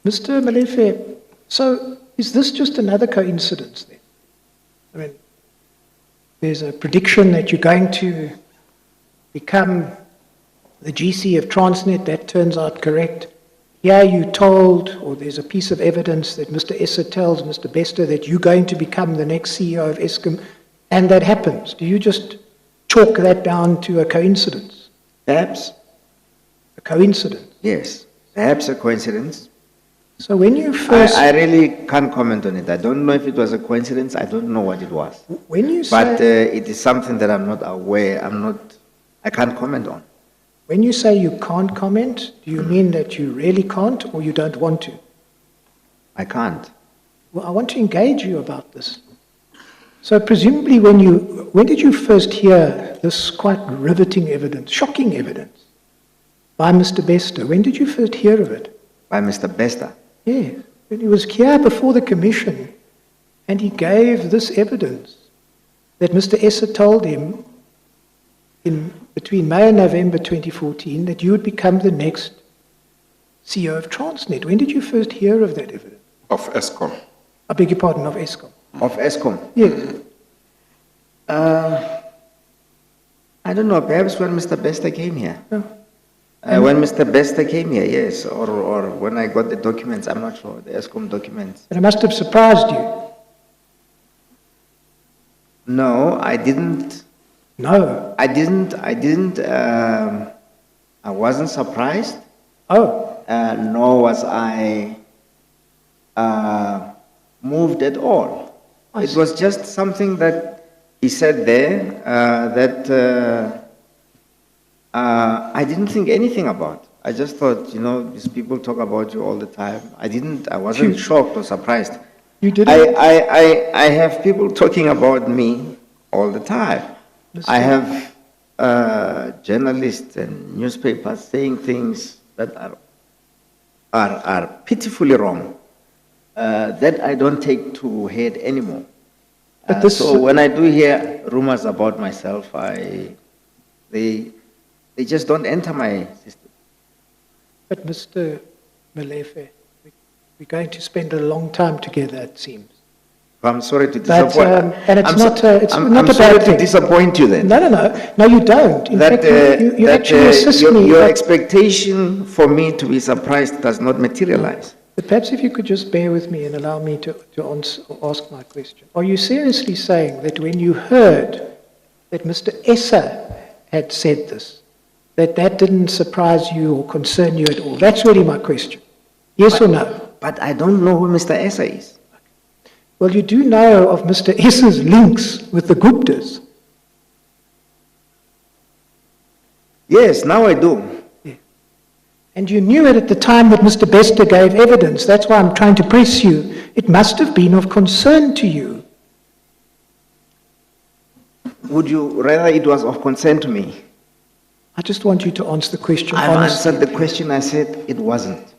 Mr. Malefe, so is this just another coincidence then? I mean, there's a prediction that you're going to become the GC of Transnet. That turns out correct. Here you told, or there's a piece of evidence that Mr. Essa tells Mr. Bester that you're going to become the next CEO of Eskom, and that happens. Do you just chalk that down to a coincidence? Perhaps. A coincidence? Yes, perhaps a coincidence. So when you first... I really can't comment on it. I don't know if it was a coincidence. I don't know what it was. When you But say... it is something that I'm not aware, I can't comment on. When you say you can't comment, do you mean that you really can't or you don't want to? I can't. Well, I want to engage you about this. So presumably when did you first hear this quite riveting evidence, shocking evidence by Mr. Bester? When did you first hear of it? By Mr. Bester? Yes, when he was here before the commission and he gave this evidence that Mr. Essa told him between May and November 2014 that you would become the next CEO of Transnet. When did you first hear of that evidence? Of Eskom. I beg your pardon, of Eskom. Of Eskom? Yes. I don't know, perhaps when Mr. Bester came here. Oh. When Mr. Bester came here, yes, or when I got the documents, I'm not sure, the Eskom documents. But it must have surprised you. No, I didn't. No. I wasn't surprised. Oh. Nor was I moved at all. It was just something that he said there that I didn't think anything about. I just thought, these people talk about you all the time. I wasn't shocked or surprised. You didn't? I have people talking about me all the time. I have journalists and newspapers saying things that are pitifully wrong, that I don't take to head anymore. But so when I do hear rumors about myself, they just don't enter my system. But Mr. Malefe, we're going to spend a long time together, it seems. I'm sorry to disappoint. And it's I'm not a sorry bad to thing. disappoint you then. No, you don't. In fact, you actually assist me. Your expectation for me to be surprised does not materialize. But perhaps if you could just bear with me and allow me to ask my question. Are you seriously saying that when you heard that Mr. Essa had said this, that didn't surprise you or concern you at all? That's really my question. Yes or no? But I don't know who Mr. Essa is. Well, you do know of Mr. Essa's links with the Guptas. Yes, now I do. Yeah. And you knew it at the time that Mr. Bester gave evidence. That's why I'm trying to press you. It must have been of concern to you. Would you rather it was of concern to me? I just want you to answer the question I've honestly. answered the question. I said it wasn't.